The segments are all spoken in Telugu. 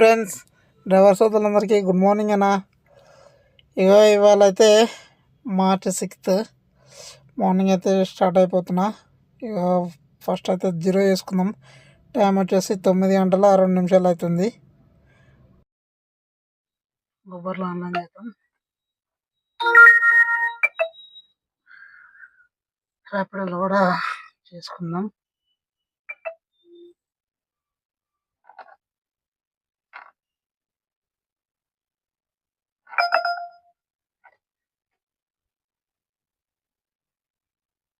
ఫ్రెండ్స్, డ్రైవర్ సోదరులందరికీ గుడ్ మార్నింగ్ అన్న. ఇవాళ అయితే మార్చ్ 6 మార్నింగ్ అయితే స్టార్ట్ అయిపోతున్నా. ఇక ఫస్ట్ అయితే 0 వేసుకుందాం. టైం వచ్చేసి 9:02 అవుతుంది. గొబ్బర్లో ఆన్లైన్ చేద్దాం. ర్యాపిడోలో కూడా చేసుకుందాం.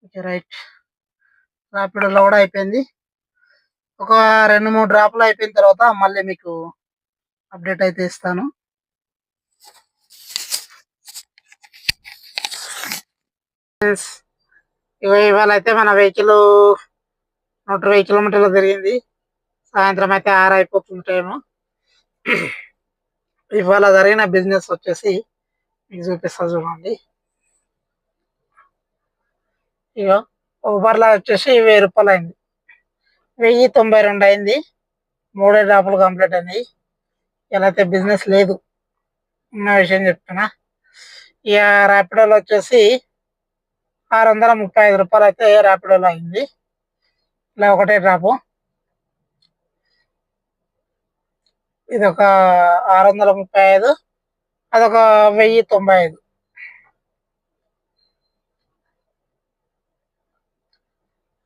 ఓకే రైట్, ర్యాపిడోలో కూడా అయిపోయింది. ఒక 2-3 డ్రాప్లు అయిపోయిన తర్వాత మళ్ళీ మీకు అప్డేట్ అయితే ఇస్తాను. ఇవాళ అయితే మన వెహికల్ 120 కిలోమీటర్లు తిరిగింది. సాయంత్రం అయితే 6 అయిపోతుంది టైము. ఇవాళ జరిగిన బిజినెస్ వచ్చేసి మీకు చూపిస్తా చూడండి. ఇక ఊబర్లో వచ్చేసి 1000 రూపాయలు అయింది. 1092 అయింది. 3 డ్రాపులు కంప్లీట్ అయినాయి. ఇలా అయితే బిజినెస్ లేదు, ఉన్న విషయం చెప్తున్నా. ఇక ర్యాపిడోలో వచ్చేసి 635 రూపాయలు అయితే ర్యాపిడోలో అయింది. ఇలా ఒకటే డ్రాపు. ఇది ఒక 635, అదొక 1095.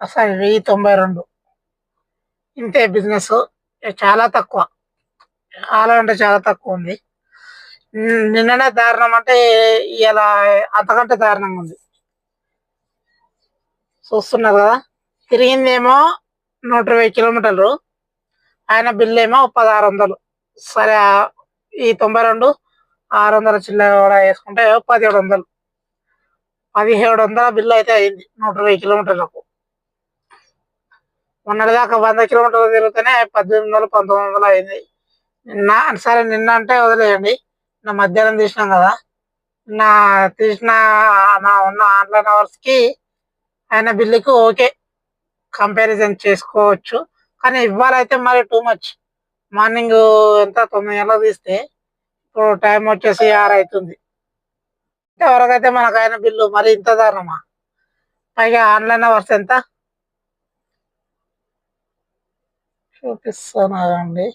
అసలు 1092 ఇంతే బిజినెస్. చాలా తక్కువ, చాలా అంటే చాలా తక్కువ ఉంది. నిన్ననే దారుణం అంటే ఇలా అంతకంటే దారుణంగా ఉంది. చూస్తున్నారు కదా, తిరిగిందేమో 120 కిలోమీటర్లు, ఆయన బిల్ ఏమో 1600. సరే, ఈ 92 600 చిల్లర కూడా వేసుకుంటే 1700. 1700 బిల్లు అయితే అయింది 120 కిలోమీటర్లకు. మొన్నటిదాకా 100 కిలోమీటర్లు తిరిగితేనే 1800 1900 అయింది. సరే నిన్న అంటే వదిలేయండి, నా మధ్యాహ్నం తీసినాం కదా, నా తీసిన ఉన్న ఆన్లైన్ అవర్స్కి ఆయన బిల్లుకి ఓకే, కంపారిజన్ చేసుకోవచ్చు. కానీ ఇవ్వాలైతే మరి టూ మచ్. మార్నింగ్ ఎంత 9 గంటలకు తీస్తే ఇప్పుడు టైం వచ్చేసి 6 అవుతుంది. ఇంతవరకైతే మనకు ఆయన బిల్లు మరి ఇంత దారుణమా? పైగా ఆన్లైన్ అవర్స్ ఎంత చూపిస్తానండి.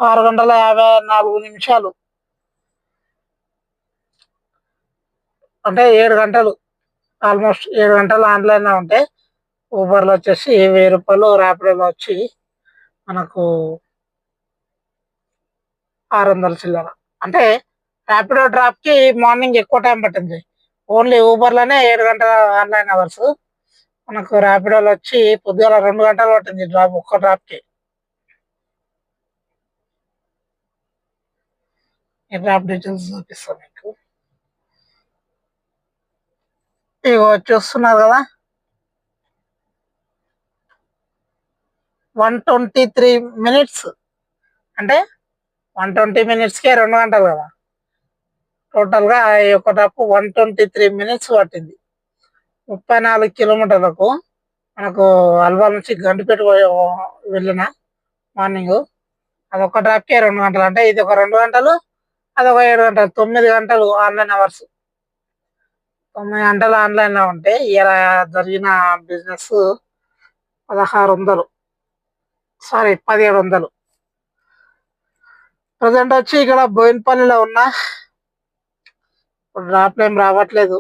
ఆరు గంటల 54 నిమిషాలు, అంటే 7 గంటలు, ఆల్మోస్ట్ 7 గంటలు ఆన్లైన్లో ఉంటే ఊబర్లో వచ్చేసి 1000 రూపాయలు, ర్యాపిడోలో వచ్చి మనకు 600 చిల్లర. అంటే ర్యాపిడో డ్రాప్కి మార్నింగ్ ఎక్కువ టైం పట్టింది. ఓన్లీ ఊబర్లోనే 7 గంటల ఆన్లైన్ అవర్స్. మనకు ర్యాపిడోలో వచ్చి పొద్దుగాల 2 గంటలు పట్టింది డ్రాప్, ఒక్క డ్రాప్కి. ఈ డ్రాప్ డీటెయిల్స్ చూపిస్తాను మీకు. ఇక చూస్తున్నారు కదా, 123 minutes, అంటే 120 minutesకే 2 గంటలు కదా. టోటల్గా ఈ యొక్క డ్రాప్ 123 minutes పట్టింది. 34 కిలోమీటర్లకు మనకు అల్వాల్ నుంచి గండిపేట వెళ్ళిన మార్నింగ్. అదొక డ్రాప్కే 2 గంటలు, అంటే ఇది ఒక 2 గంటలు, అదొక 7 గంటలు, 9 గంటలు ఆన్లైన్ అవర్స్. 9 గంటలు ఆన్లైన్లో ఉంటే ఇలా జరిగిన బిజినెస్ 1600, సారీ 1700. ప్రజెంట్ వచ్చి ఇక్కడ బోయినపల్లిలో ఉన్నా. ఇప్పుడు డ్రాప్లు ఏం రావట్లేదు.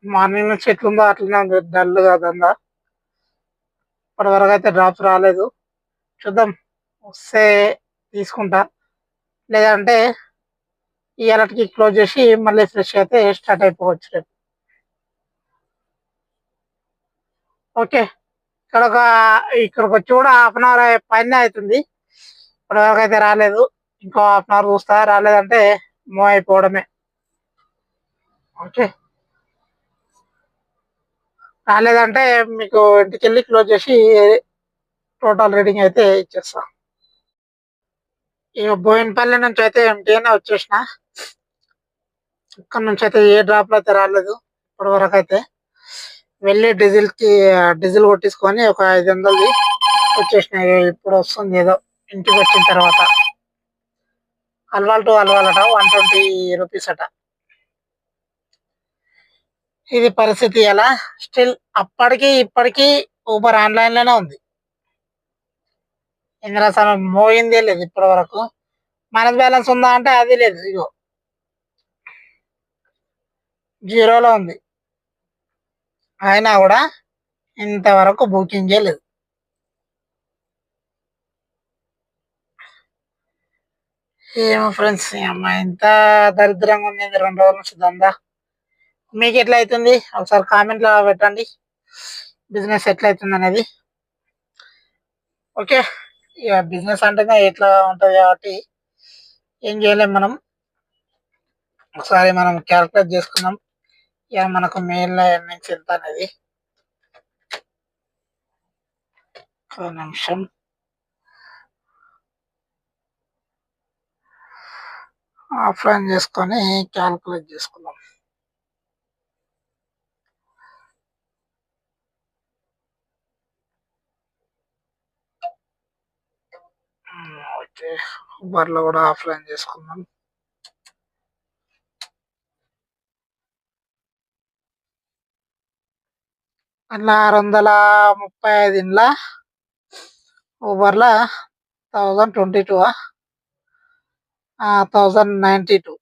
మార్నింగ్ నుంచి ఎట్లుందో అట్లనే ఉంది, డల్గా దందా. ఇప్పటి వరకు అయితే డ్రాప్స్ రాలేదు. చూద్దాం, వస్తే తీసుకుంటా, లేదంటే ఈ అలర్ట్కి క్లోజ్ చేసి మళ్ళీ ఫ్రెష్ అయితే స్టార్ట్ అయిపోవచ్చు రేపు. ఓకే, ఇక్కడికి వచ్చి కూడా 1/2 అవర్ పైన అవుతుంది. ఇప్పటి వరకు అయితే రాలేదు. ఇంకో 1/2 అవర్ చూస్తా, రాలేదంటే మూవ్ అయిపోవడమే. ఓకే, రాలేదంటే మీకు ఇంటికి వెళ్ళి క్లోజ్ చేసి టోటల్ రీడింగ్ అయితే ఇచ్చేస్తా. ఇక బోయినపల్లి నుంచి అయితే ఎంటీగానే వచ్చేసిన. ఇక్కడ నుంచి అయితే ఏ డ్రాప్లో అయితే రాలేదు ఇప్పటి వరకు అయితే. వెళ్ళి డీజిల్ కొట్టించుకొని ఒక 500 వచ్చేసినాయి. ఇప్పుడు వస్తుంది ఏదో ఇంటికి వచ్చిన తర్వాత. అల్వాల్ టు అల్వాల్ అట 120 రూపీస్ అట. ఇది పరిస్థితి. ఎలా స్టిల్ అప్పటికి ఇప్పటికీ ఊబర్ ఆన్లైన్లోనే ఉంది. ఇందులో అసలు మోగిందే లేదు ఇప్పటి వరకు. మైనస్ బ్యాలెన్స్ ఉందా అంటే అది లేదు. ఇగో జీరోలో ఉంది. అయినా కూడా ఇంతవరకు బుకింగ్ లేదు. ఏమో ఫ్రెండ్స్, అమ్మ ఇంత దరిద్రంగా ఉంది 2 రోజుల నుంచి దందా. మీకు ఎట్లా అవుతుంది ఒకసారి కామెంట్లో పెట్టండి, బిజినెస్ ఎట్లా అవుతుంది అనేది. ఓకే, ఇక బిజినెస్ అంటేనే ఎట్లా ఉంటుంది కాబట్టి ఏం చేయలేం మనం. ఒకసారి మనం క్యాల్కులేట్ చేసుకుందాం ఇక మనకు మెయిన్ ఎర్నింగ్స్ ఎంత అనేది. ఒక నిమిషం ఆఫ్లైన్ చేసుకొని క్యాల్కులేట్ చేసుకుందాం. ఓకే, ఊబర్లో కూడా ఆఫ్లైన్ చేసుకుందాం. అట్లా 635 ఇండ్ల ఊబర్లో 1022 1092.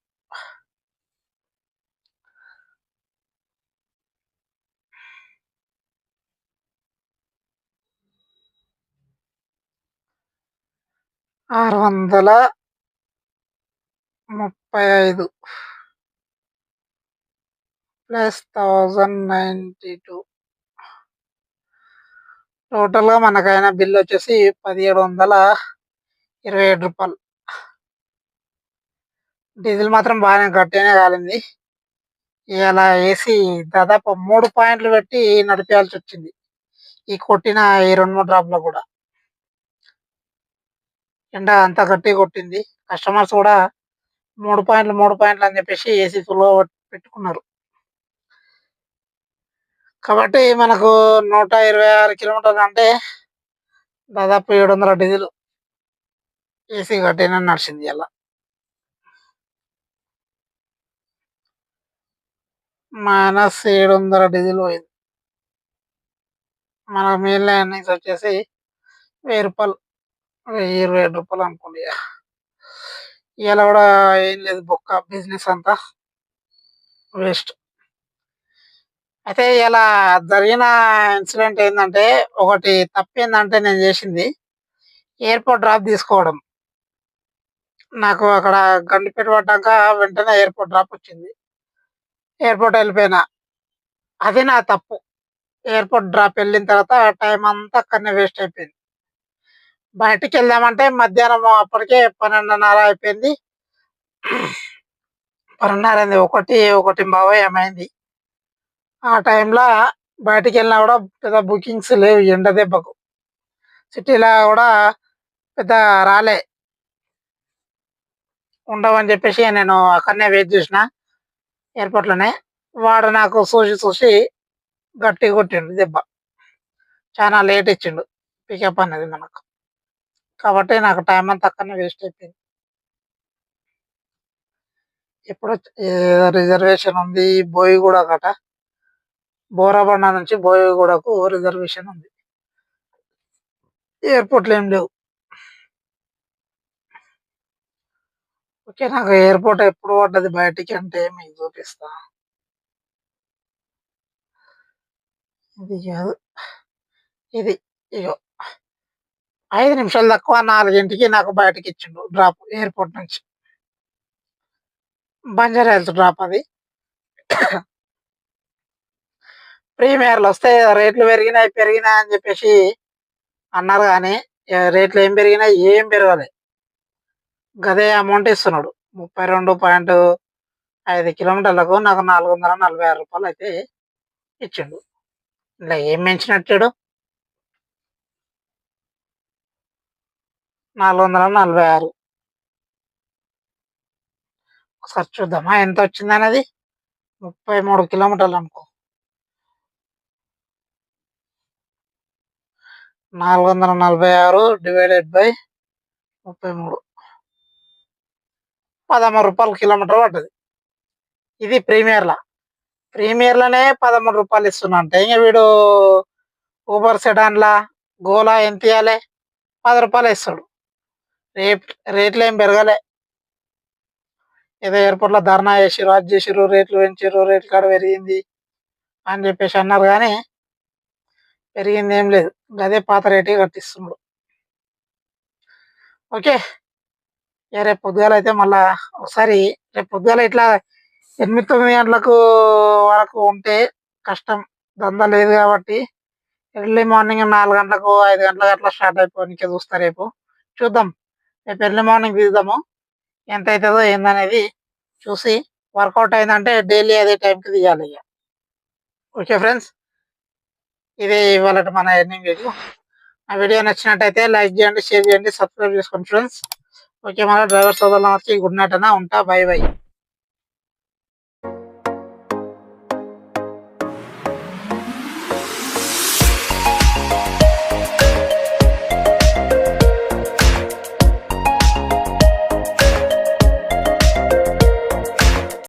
$635 ప్లస్ 1092. టోటల్గా మనకైన బిల్ వచ్చేసి $1727. డీజిల్ మాత్రం బాగానే గట్టిగానే కాలింది. ఇలా ఏసీ దాదాపు 3 పాయింట్లు పెట్టి నడిపేయాల్సి వచ్చింది ఈ కొట్టిన ఈ 2-3 డ్రాప్లో కూడా. ఎండ అంత గట్టిగా కొట్టింది. కస్టమర్స్ కూడా 3 పాయింట్లు 3 పాయింట్లు అని చెప్పేసి ఏసీ ఫుల్గా పెట్టుకున్నారు. కాబట్టి మనకు 126 కిలోమీటర్లు అంటే దాదాపు 700 డీజిల్ ఏసీ గట్టిగానే నడిచింది. ఇలా -700 డీజిల్ పోయింది. మన మెయిన్ ఎర్నింగ్స్ వచ్చేసి ₹1000, ₹1027 అనుకోండి. ఇలా కూడా ఏం లేదు, బొక్క బిజినెస్ అంతా వేస్ట్. అయితే ఇలా జరిగిన ఇన్సిడెంట్ ఏంటంటే, ఒకటి తప్పేందంటే నేను చేసింది ఎయిర్పోర్ట్ డ్రాప్ తీసుకోవడం. నాకు అక్కడ గండిపేట పడ్డాక వెంటనే ఎయిర్పోర్ట్ డ్రాప్ వచ్చింది. ఎయిర్పోర్ట్ వెళ్ళిపోయినా, అది నా తప్పు. ఎయిర్పోర్ట్ డ్రాప్ వెళ్ళిన తర్వాత టైం అంతా అక్కడనే వేస్ట్ అయిపోయింది. బయటికి వెళ్దామంటే మధ్యాహ్నం అప్పటికే 12:30 అయిపోయింది. 12:30 అయింది, 1:00 ఏమైంది. ఆ టైంలో బయటికి వెళ్ళినా కూడా పెద్ద బుకింగ్స్ లేవు ఎండ దెబ్బకు. సిటీలో కూడా పెద్ద రాలే, ఉండవని చెప్పేసి నేను అక్కడనే వెయిట్ చేసిన ఎయిర్పోర్ట్లోనే. వాడు నాకు చూసి గట్టిగా కొట్టిండు దెబ్బ. చాలా లేట్ ఇచ్చిండు పికప్ అనేది మనకు. కాబట్టి నాకు టైం అంతా అక్కడనే వేస్ట్ అయిపోయింది. ఇప్పుడు రిజర్వేషన్ ఉంది బోయిగూడ గట, బోరాబండ నుంచి బోయిగూడకు రిజర్వేషన్ ఉంది. ఎయిర్పోర్ట్లు ఏం లేవు. ఓకే, నాకు ఎయిర్పోర్ట్ ఎప్పుడు పడ్డది బయటికి అంటే మీకు చూపిస్తా. ఇది కాదు, ఇది ఇగో 5 నిమిషాలు తక్కువ 4ంటికి నాకు బయటకి ఇచ్చిండు డ్రాప్ ఎయిర్పోర్ట్ నుంచి. బంజారా హిల్స్ డ్రాప్ అది. ప్రీమియర్లు వస్తే రేట్లు పెరిగినాయి అని చెప్పేసి అన్నారు, కానీ రేట్లు ఏం పెరిగినాయి, ఏం పెరగలేదు. గదే అమౌంట్ ఇస్తున్నాడు. 32.5 కిలోమీటర్లకు నాకు ₹446 అయితే ఇచ్చిండు. ఇలా ఏం పెంచినట్టాడు? 446. ఒకసారి చూద్దామా ఎంత వచ్చింది అనేది. 33 కిలోమీటర్లు అనుకో. 446 డివైడెడ్ బై 33, 13 రూపాయలు కిలోమీటర్ పడ్డది. ఇది ప్రీమియర్లోనే 13 రూపాయలు ఇస్తున్నా అంటే ఇంకా వీడు ఊబర్ సెడాన్లా గోలా ఎంత ఇవ్వాలి? 10 రూపాయలు ఇస్తాడు. రేట్లు ఏం పెరగలే. ఏదో ఎయిర్పోర్ట్లో ధర్నా చేసిర్రు, అది చేసిర్రు, రేట్లు పెంచిర్రు, రేట్లు కాడ పెరిగింది అని చెప్పేసి అన్నారు, కానీ పెరిగింది ఏం లేదు. అదే పాత రేటే కట్టిస్తున్నాడు. ఓకే, రేపు పొద్దుగాల అయితే మళ్ళా ఒకసారి, రేపు పొద్దుగాల ఇట్లా 8-9 గంటలకు వరకు ఉంటే కష్టం, దందా లేదు కాబట్టి ఎర్లీ మార్నింగ్ 4 గంటలకు 5 గంటలకు అట్లా స్టార్ట్ అయిపోయి చూస్తా. రేపు చూద్దాం, రేపు ఎర్లీ మార్నింగ్ తీద్దాము, ఎంత అవుతుందో ఏందనేది చూసి వర్కౌట్ అయిందంటే డైలీ అదే టైంకి తీయాలి ఇక. ఓకే ఫ్రెండ్స్, ఇది ఇవాళ మన ఎర్నింగ్ వీడియో. ఆ వీడియో నచ్చినట్టయితే లైక్ చేయండి, షేర్ చేయండి, సబ్స్క్రైబ్ చేసుకోండి ఫ్రెండ్స్. ఓకే, మన డ్రైవర్ సోదరులు వచ్చి గుడ్ నైట్ అన్న ఉంటా. By by.